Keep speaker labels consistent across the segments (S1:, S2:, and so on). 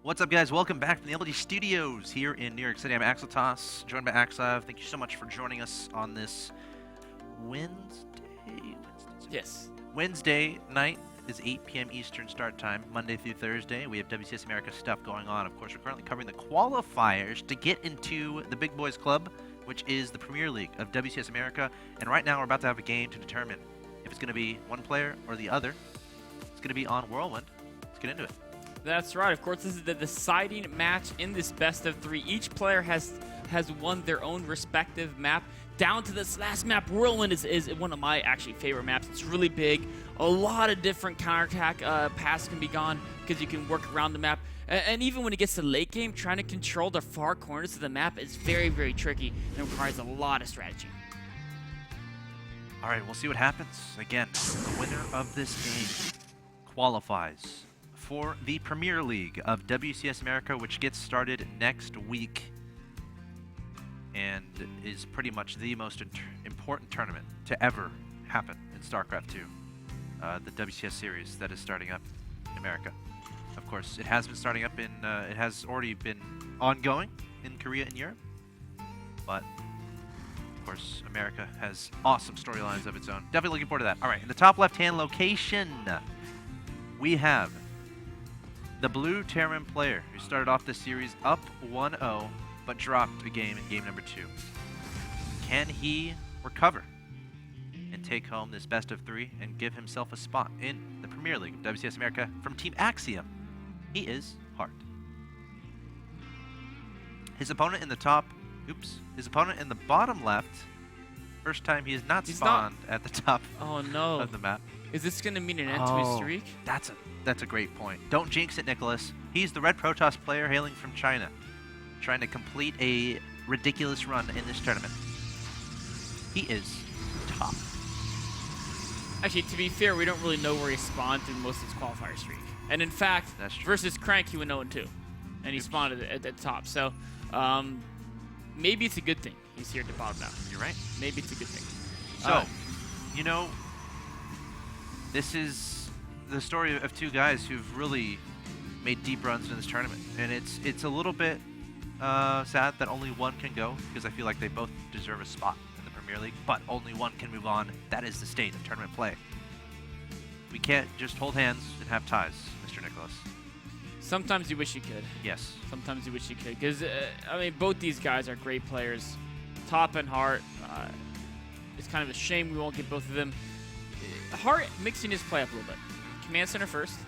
S1: What's up, guys? Welcome back from the LD Studios here in New York City. I'm Axeltos, joined by Axlive. Thank you so much for joining us on this Wednesday night. Is 8 p.m. Eastern start time, Monday through Thursday. We have WCS America stuff going on. Of course, we're currently covering the qualifiers to get into the Big Boys Club, which is the Premier League of WCS America. And right now, we're about to have a game to determine if it's going to be one player or the other. It's going to be on Whirlwind. Let's get into it.
S2: That's right. Of course, this is the deciding match in this best of three. Each player has won their own respective map. Down to this last map, Whirlwind is one of my actually favorite maps. It's really big. A lot of different counterattack paths can be gone because you can work around the map. And even when it gets to late game, trying to control the far corners of the map is very, very tricky and requires a lot of strategy.
S1: All right, we'll see what happens. Again, the winner of this game qualifies for the Premier League of WCS America, which gets started next week and is pretty much the most important tournament to ever happen in STARCRAFT 2, the WCS series that is starting up in America. Of course, it has been starting up in, it has already been ongoing in Korea and Europe, but of course, America has awesome storylines of its own. Definitely looking forward to that. All right, in the top left-hand location, we have the blue Terran player who started off this series up 1-0, but dropped a game in game number 2. Can he recover and take home this best of 3 and give himself a spot in the Premier League of WCS America from Team Axiom? He is Hart. His opponent in the bottom left, first time he has not spawned at the top of the map.
S2: Is this going to mean an end to his streak?
S1: That's a great point. Don't jinx it, Nicholas. He's the Red Protoss player hailing from China, trying to complete a ridiculous run in this tournament. He is top.
S2: Actually, to be fair, we don't really know where he spawned through most of his qualifier streak. And in fact, versus Crank, he went 0-2. And he spawned at the top. So maybe it's a good thing he's here at the bottom now.
S1: You're right.
S2: Maybe it's a good thing.
S1: So, you know, this is the story of two guys who've really made deep runs in this tournament. And it's a little bit sad that only one can go, because I feel like they both deserve a spot in the Premier League, but only one can move on. That is the state of tournament play. We can't just hold hands and have ties, Mr. Nicholas.
S2: Sometimes you wish you could.
S1: Yes.
S2: Sometimes you wish you could, because, I mean, both these guys are great players. Top and Hart. It's kind of a shame we won't get both of them. Hart mixing his play up a little bit. Command center first,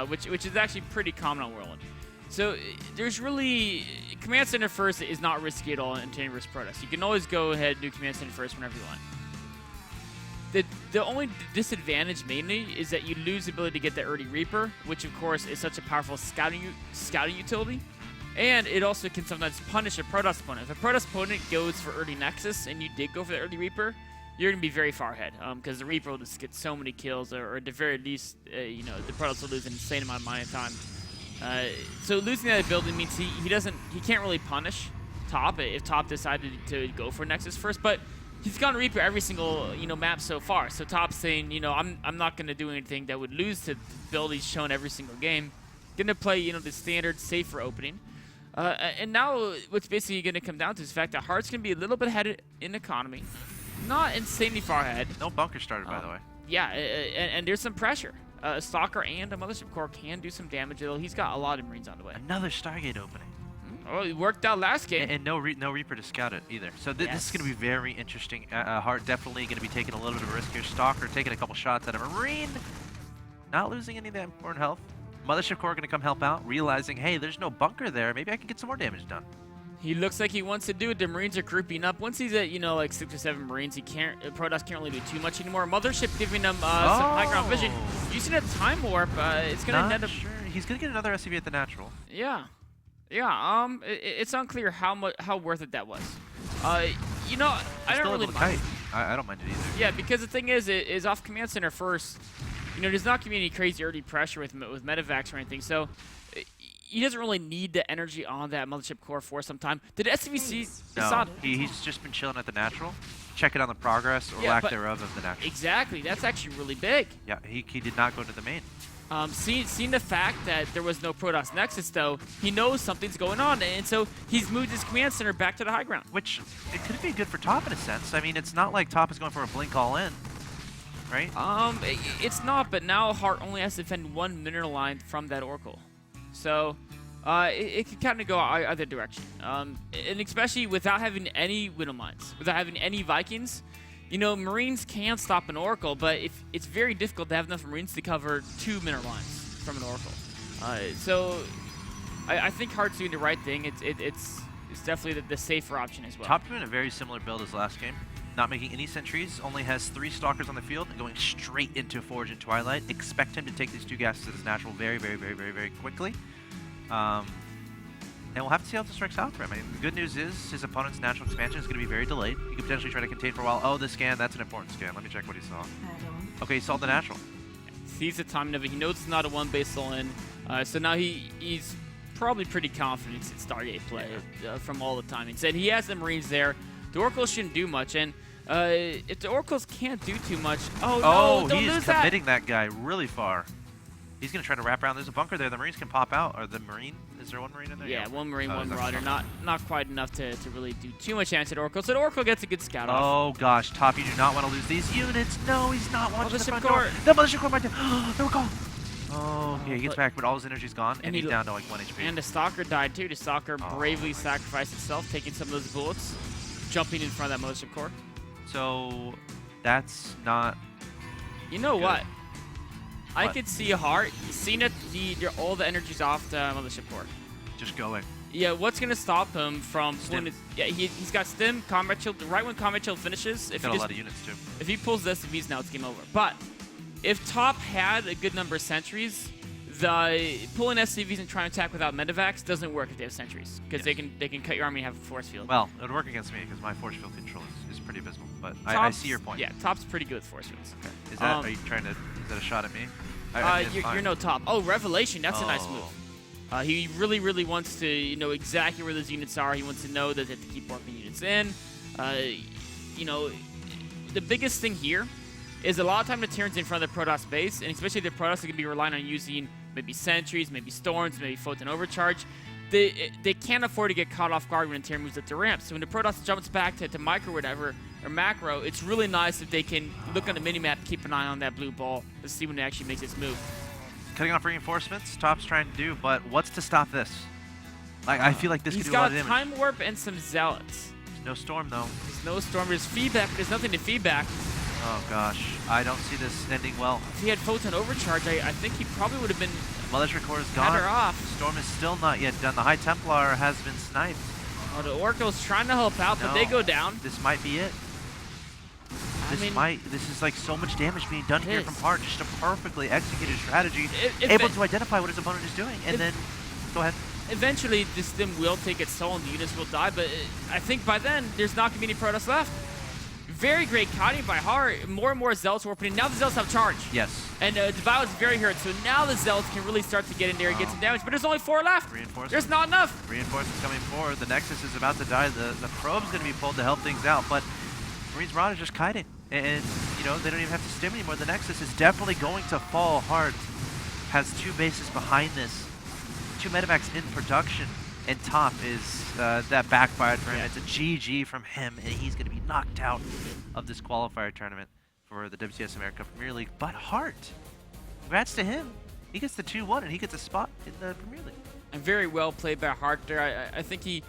S2: which is actually pretty common on Whirlwind. So there's really, command center first is not risky at all in Terran vs. Protoss. You can always go ahead and do command center first whenever you want. The only disadvantage mainly is that you lose the ability to get the early Reaper, which of course is such a powerful scouting utility. And it also can sometimes punish a Protoss opponent. If a Protoss opponent goes for early Nexus and you did go for the early Reaper, you're going to be very far ahead, because the Reaper will just get so many kills, or at the very least, you know, the Protoss will lose an insane amount of money and time. So losing that ability means he can't really punish Top if Top decided to go for Nexus first, but he's gone Reaper every single map so far. So Top's saying, I'm not going to do anything that would lose to the ability he's shown every single game. Going to play the standard safer opening. And now what's basically going to come down to is the fact that Hart's going to be a little bit ahead in economy. Not insanely far ahead.
S1: No bunker started, by the way.
S2: Yeah, and there's some pressure. A Stalker and a Mothership Core can do some damage, though he's got a lot of Marines on the way.
S1: Another Stargate opening.
S2: Oh, it worked out last game.
S1: And no Reaper to scout it either. So this is going to be very interesting. Hart definitely going to be taking a little bit of a risk here. Stalker taking a couple shots at a Marine. Not losing any of that important health. Mothership Core going to come help out, realizing, hey, there's no bunker there. Maybe I can get some more damage done.
S2: He looks like he wants to do it. The Marines are grouping up. Once he's at, like 6 or 7 Marines, Protoss can't really do too much anymore. Mothership giving him some high ground vision. Using a time warp, it's going to end up...
S1: Sure. He's going to get another SCV at the natural.
S2: Yeah. Yeah, it's unclear how worth it that was. I don't really mind.
S1: I don't mind it either.
S2: Yeah, because the thing is off command center first, there's not going to be any crazy early pressure with medevacs or anything, so he doesn't really need the energy on that Mothership Core for some time. Did SCVC...
S1: No, he's just been chilling at the natural, checking on the progress or lack thereof of the natural.
S2: Exactly, that's actually really big.
S1: Yeah, he did not go to the main.
S2: Seeing the fact that there was no Protoss Nexus, though, he knows something's going on, and so he's moved his command center back to the high ground.
S1: Which, it could be good for Top in a sense. I mean, it's not like Top is going for a blink all in, right?
S2: It's not, but now Heart only has to defend one mineral line from that Oracle. So, it could kind of go either direction. And especially without having any Widow Mines, without having any Vikings, you know, Marines can stop an Oracle, but it's very difficult to have enough Marines to cover 2 mineral lines from an Oracle. So, I think Heart's doing the right thing. It's definitely the safer option as well.
S1: Top doing a very similar build as last game. Not making any sentries, only has 3 Stalkers on the field and going straight into Forge and Twilight. Expect him to take these 2 gases as natural very, very, very, very, very quickly. And we'll have to see how this works out for him. I mean, the good news is his opponent's natural expansion is going to be very delayed. He could potentially try to contain for a while. Oh, this scan, that's an important scan. Let me check what he saw. Okay, he saw the natural.
S2: Sees the timing of it. He knows it's not a one-base all-in. So now he's probably pretty confident in Stargate play from all the timings. And he has the Marines there. The Oracles shouldn't do much. And if the Oracles can't do too much... Oh, no, don't lose that.
S1: He's committing that guy really far. He's going to try to wrap around. There's a bunker there. The Marines can pop out. Or the Marine? Is there one Marine in there?
S2: Yeah, one Marine, one Marauder. Not quite enough to really do too much damage to the Oracle. So the Oracle gets a good scout off.
S1: Oh, gosh. Top, you do not want to lose these units. No, he's not watching the front
S2: core.
S1: door. The Mothership Core might do. There we go. Oh, yeah, he gets back, but all his energy's gone, and he's down to like 1 HP.
S2: And the Stalker died too. The Stalker bravely sacrificed itself, taking some of those bullets, jumping in front of that Mothership Core.
S1: So, that's not...
S2: You know
S1: good.
S2: what? I could see Heart, seeing that all the energy's off the Mothership Core.
S1: Just going.
S2: Yeah, what's going to stop him from pulling his... Yeah, he's got Stim, Combat Shield. Right when Combat Shield finishes...
S1: He's got a lot of units too.
S2: If he pulls the SCVs now, it's game over. But if Top had a good number of sentries, pulling SCVs and trying to attack without Medivacs doesn't work if they have sentries. Because they can cut your army and have a force field.
S1: Well, it would work against me because my force field control is pretty abysmal. But I see your point.
S2: Yeah, Top's pretty good with force fields.
S1: Okay. Is that, are you trying to... Is that a shot at me?
S2: You're no Top. Oh, Revelation. That's a nice move. He really, really wants to know exactly where those units are. He wants to know that they have to keep warping units in. You know, the biggest thing here is a lot of time the Terrans in front of the Protoss base, and especially the Protoss are going to be relying on using maybe sentries, maybe storms, maybe photon overcharge. They can't afford to get caught off guard when a Terran moves up the ramp. So when the Protoss jumps back to micro or whatever, or macro, it's really nice if they can look on the minimap, keep an eye on that blue ball to see when it actually makes its move.
S1: Cutting off reinforcements, Top's trying to do, but what's to stop this? Like, I feel like this could do a lot of damage.
S2: He's got Time Warp and some Zealots.
S1: There's no Storm, though.
S2: There's no Storm. There's feedback, but there's nothing to feedback.
S1: Oh, gosh. I don't see this ending well.
S2: If he had Photon Overcharge, I think he probably would have been...
S1: Mothership Core is gone.
S2: Better off.
S1: Storm is still not yet done. The High Templar has been sniped.
S2: Oh, the Oracle's trying to help out, but they go down.
S1: This might be it. This is like so much damage being done here from Heart. Just a perfectly executed strategy. Able to identify what his opponent is doing. And then, go ahead.
S2: Eventually, this Stim will take its toll and the units will die, but I think by then, there's not going to be any Protoss left. Very great kiting by Heart. More and more Zealots are opening. Now the Zealots have charge.
S1: Yes.
S2: And Devour is very hurt, so now the Zealots can really start to get in there and get some damage, but there's only 4 left.
S1: Reinforcements.
S2: There's not enough.
S1: Reinforcements coming forward. The Nexus is about to die. The probe's going to be pulled to help things out, but Marines Marauder just kiting. And, you know, they don't even have to stim anymore. The Nexus is definitely going to fall. Heart has 2 bases behind this. 2 medevacs in production. And Top is, that backfired for him. Yeah. It's a GG from him, and he's going to be knocked out of this qualifier tournament for the WCS America Premier League. But Heart, congrats to him. He gets the 2-1, and he gets a spot in the Premier League.
S2: And very well played by Heart there. I think he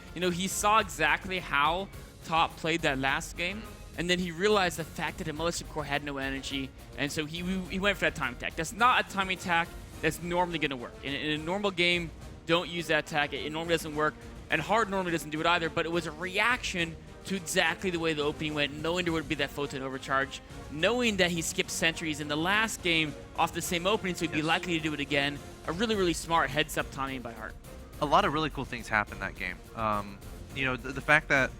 S2: saw exactly how Top played that last game. And then he realized the fact that the Mothership Core had no energy, and so he went for that time attack. That's not a timing attack that's normally going to work. In a normal game, don't use that attack. It normally doesn't work, and Heart normally doesn't do it either, but it was a reaction to exactly the way the opening went, knowing there would be that photon overcharge, knowing that he skipped sentries in the last game off the same opening, so he'd be likely to do it again. A really, really smart heads-up timing by Heart.
S1: A lot of really cool things happened that game. You know, the fact that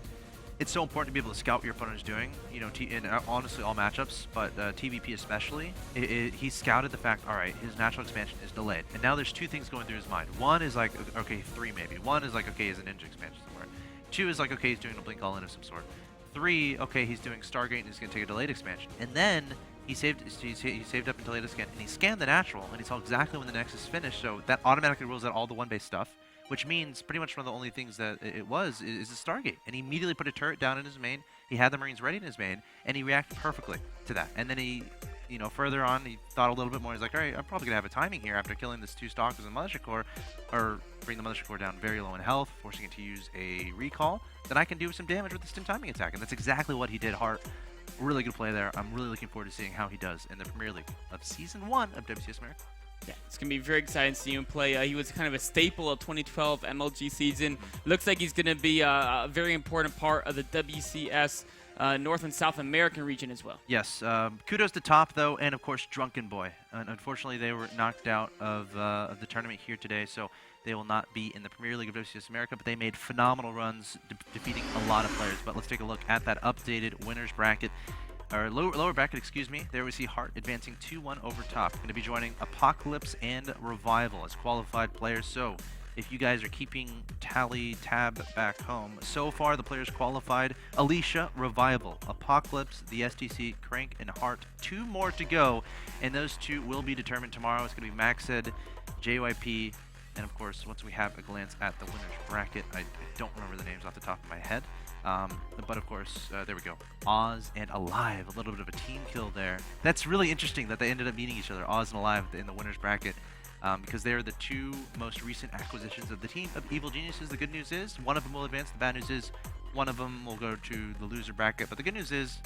S1: it's so important to be able to scout what your opponent is doing, you know, in honestly all matchups, but TVP especially. He scouted the fact, all right, his natural expansion is delayed. And now there's 2 things going through his mind. One is like, okay, 3 maybe. One is like, okay, he's a ninja expansion somewhere. 2 is like, okay, he's doing a blink all-in of some sort. 3, okay, he's doing Stargate and he's going to take a delayed expansion. And then He saved up until he had a scan, and he scanned the natural, and he saw exactly when the Nexus finished, so that automatically rules out all the one-base stuff, which means pretty much one of the only things that it was is the Stargate. And he immediately put a turret down in his main, he had the Marines ready in his main, and he reacted perfectly to that. And then he, further on, he thought a little bit more, he's like, alright, I'm probably going to have a timing here after killing this 2 stalkers in the Mothership Core, or bring the Mothership Core down very low in health, forcing it to use a recall, then I can do some damage with the stim timing attack. And that's exactly what he did. Hart, really good play there. I'm really looking forward to seeing how he does in the Premier League of Season 1 of WCS America.
S2: Yeah, it's going to be very exciting to see him play. He was kind of a staple of 2012 MLG season. Looks like he's going to be a very important part of the WCS North and South American region as well.
S1: Yes. Kudos to Top, though, and, of course, Drunken Boy. Unfortunately, they were knocked out of the tournament here today, so they will not be in the Premier League of WCS America, but they made phenomenal runs, defeating a lot of players. But let's take a look at that updated winners bracket. Or lower bracket, excuse me. There we see Hart advancing 2-1 over Top. Going to be joining Apocalypse and Revival as qualified players. So if you guys are keeping tab back home, so far the players qualified: Alicia, Revival, Apocalypse, the STC, Crank, and Hart. 2 more to go, and those 2 will be determined tomorrow. It's going to be Maxed, JYP, and of course, once we have a glance at the winners bracket, I don't remember the names off the top of my head. But of course, there we go. Oz and Alive, a little bit of a team kill there. That's really interesting that they ended up meeting each other, Oz and Alive, in the winners bracket, because they're the 2 most recent acquisitions of the team of Evil Geniuses. The good news is one of them will advance. The bad news is one of them will go to the loser bracket. But the good news is,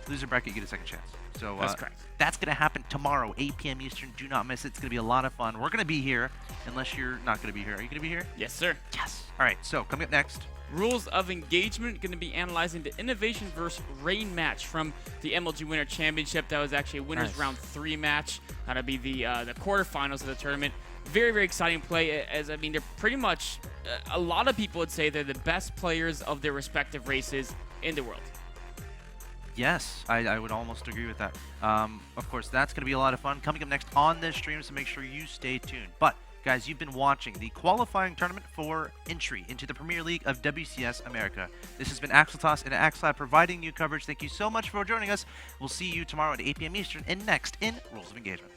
S1: loser bracket, you get a second chance. So
S2: that's correct.
S1: That's going to happen tomorrow, 8 p.m. Eastern. Do not miss it. It's going to be a lot of fun. We're going to be here, unless you're not going to be here. Are you going to be here?
S2: Yes, sir.
S1: Yes. All right, so coming up next,
S2: Rules of Engagement, going to be analyzing the Innovation versus Rain match from the MLG Winter Championship. That was actually a winners round 3 match. That'll be the quarterfinals of the tournament. Very, very exciting play, as I mean, they're pretty much, a lot of people would say they're the best players of their respective races in the world.
S1: Yes, I would almost agree with that. Of course, that's going to be a lot of fun coming up next on this stream, so make sure you stay tuned. But guys, you've been watching the qualifying tournament for entry into the Premier League of WCS America. This has been Axeltoss and Axlab providing you coverage. Thank you so much for joining us. We'll see you tomorrow at 8 p.m. Eastern and next in Rules of Engagement.